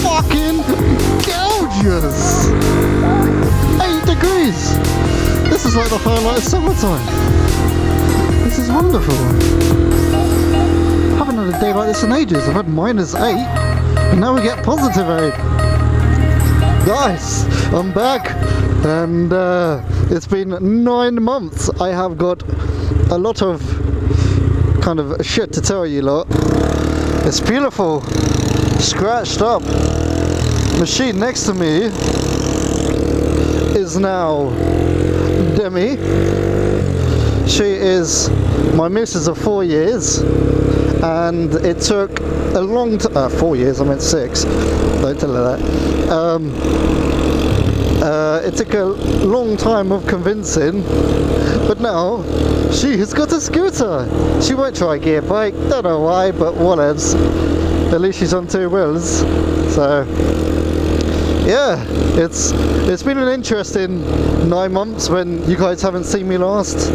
fucking gorgeous! 8 degrees! This is like the highlight of summertime. This is wonderful. I haven't had a day like this in ages. I've had -8, and now we get +8. Guys, I'm back, and it's been 9 months. I have got a lot of kind of shit to tell you lot. It's beautiful, scratched up. Machine next to me is now Demi. She is my missus of 4 years, and it took a long 4 years, I meant 6, don't tell her that. It took a long time of convincing, but now she has got a scooter. She won't try a gear bike, don't know why, but whatevs. At least she's on 2 wheels. So yeah, it's been an interesting 9 months. When you guys haven't seen me last,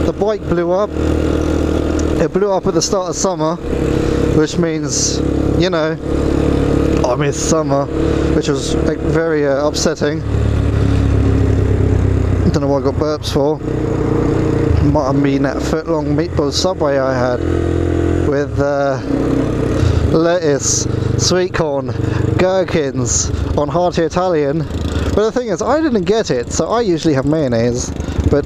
the bike blew up. It blew up at the start of summer, which means, you know, I missed summer, which was very upsetting. I don't know what I got burps for. Might have been that foot-long meatball Subway I had with lettuce, sweet corn, gherkins on hearty Italian. But the thing is, I didn't get it, so I usually have mayonnaise, but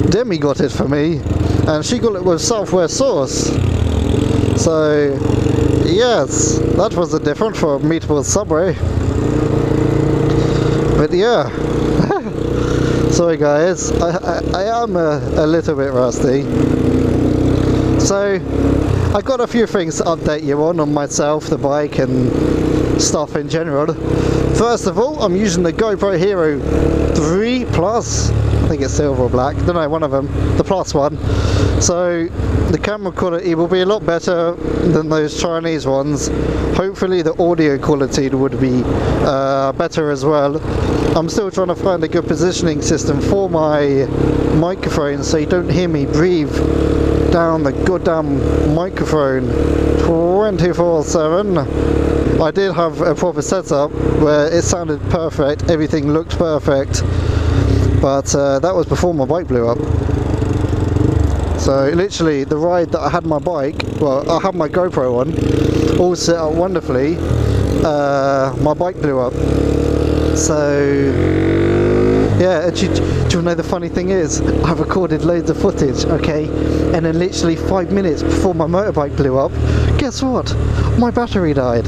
Demi got it for me, and she got it with Southwest sauce. So yes, that was a different for meatball Subway. But yeah. Sorry guys, I am a little bit rusty. So I've got a few things to update you on myself, the bike, and stuff in general. First of all, I'm using the GoPro Hero 3 Plus. I think it's silver or black, don't know, one of them, the plus one. So the camera quality will be a lot better than those Chinese ones. Hopefully the audio quality would be better as well. I'm still trying to find a good positioning system for my microphone so you don't hear me breathe down the goddamn microphone 24/7. I did have a proper setup where it sounded perfect, everything looked perfect, but that was before my bike blew up. So literally the ride that I had my bike, well, I had my GoPro on, all set up wonderfully, my bike blew up. So yeah, do you know the funny thing is, I've recorded loads of footage, okay, and then literally 5 minutes before my motorbike blew up, guess what? My battery died.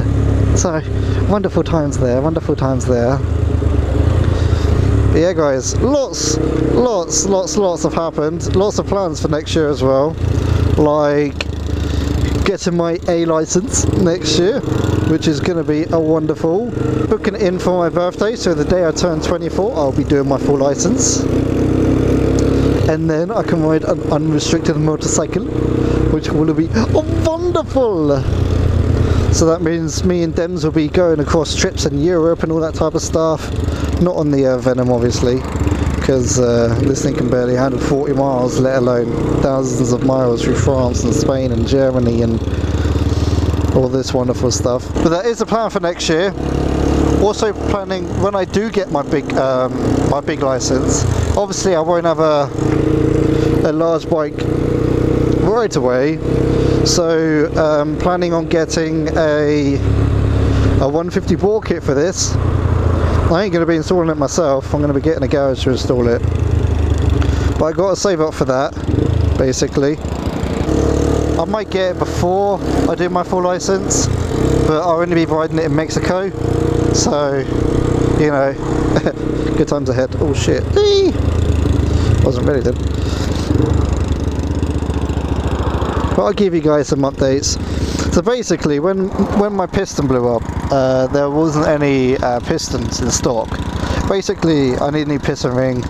So wonderful times there, wonderful times there. But yeah guys, lots have happened. Lots of plans for next year as well, like getting my A license next year, which is going to be a wonderful. Booking it in for my birthday, so the day I turn 24 I'll be doing my full license, and then I can ride an unrestricted motorcycle, which will be wonderful. So that means me and Dems will be going across trips in Europe and all that type of stuff. Not on the Venom obviously, because this thing can barely handle 40 miles, let alone thousands of miles through France and Spain and Germany and all this wonderful stuff. But that is the plan for next year. Also planning, when I do get my big license, obviously I won't have a large bike right away, so planning on getting a 150 bore kit for this. I ain't going to be installing it myself, I'm going to be getting a garage to install it, but I got to save up for that basically. I might get it before I do my full license, but I'll only be riding it in Mexico, so you know, good times ahead. Oh shit, wasn't ready then. But I'll give you guys some updates. So basically, when my piston blew up, there wasn't any pistons in stock. Basically, I need a new piston ring,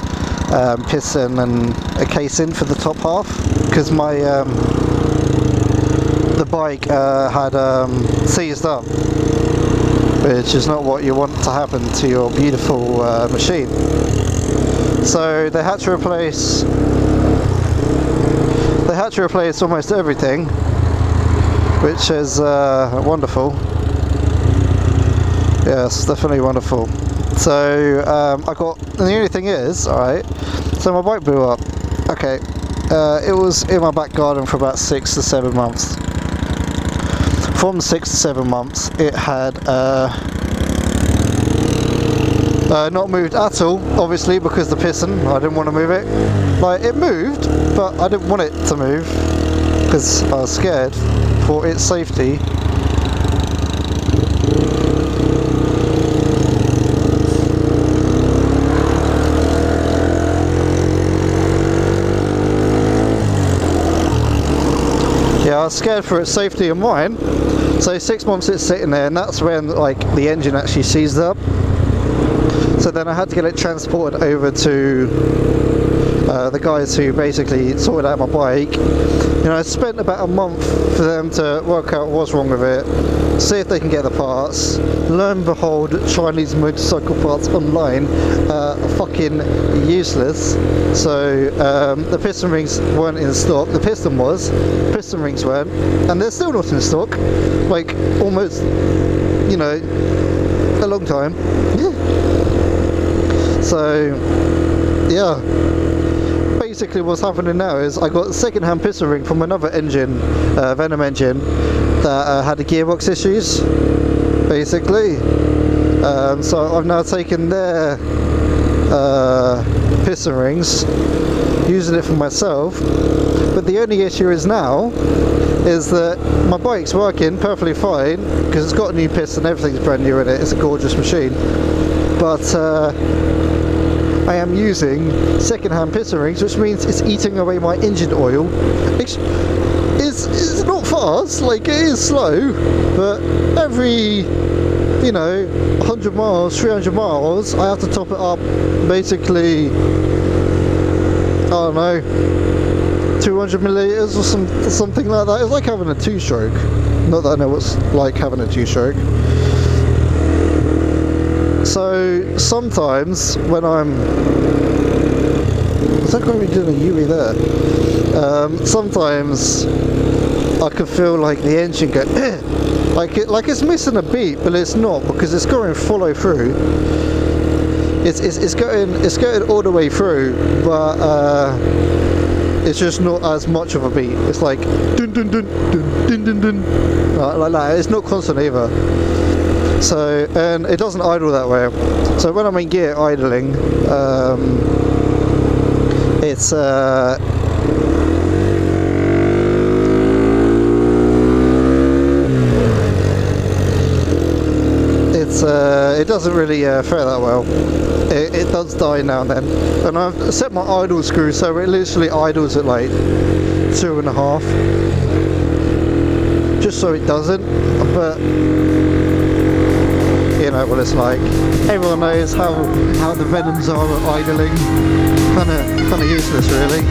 piston and a casing for the top half, because my the bike had seized up, which is not what you want to happen to your beautiful machine. So they had to replace almost everything, which is wonderful. Yes, definitely wonderful. So I got, and the only thing is, alright, so my bike blew up. Okay, it was in my back garden for about 6 to 7 months. From 6 to 7 months, it had not moved at all, obviously, because the piston, I didn't want to move it. Like, it moved, but I didn't want it to move because I was scared for its safety. Yeah, I was scared for its safety and mine. So 6 months it's sitting there, and that's when like the engine actually seized up. So then I had to get it transported over to the guys who basically sorted out my bike. You know, I spent about a month for them to work out what's wrong with it, see if they can get the parts. Lo and behold, Chinese motorcycle parts online are fucking useless. So the piston rings weren't in stock. The piston was, piston rings weren't, and they're still not in stock. Like almost, you know, a long time. So yeah, basically what's happening now is I got a second-hand piston ring from another engine, Venom engine, that had the gearbox issues, basically. So I've now taken their piston rings, using it for myself. But the only issue is now is that my bike's working perfectly fine because it's got a new piston, everything's brand new in it. It's a gorgeous machine, but I am using second-hand piston rings, which means it's eating away my engine oil. It's not fast, like it is slow, but every, you know, 100 miles, 300 miles, I have to top it up, basically, I don't know, 200 milliliters or something like that. It's like having a two-stroke. Not that I know what's like having a two-stroke. So sometimes when I'm, is that going to be doing a UE there? Sometimes I can feel like the engine go like it's missing a beat, but it's not, because it's going follow through. It's going all the way through, but it's just not as much of a beat. It's like dun dun dun dun dun dun dun, like that. It's not constant either. So, and it doesn't idle that way. So when I'm in gear idling, it doesn't really fare that well. It does die now and then. And I've set my idle screw so it literally idles at like 2.5, just so it doesn't. But you know what it's like. Everyone knows how the Venoms are at idling. Kind of useless, really.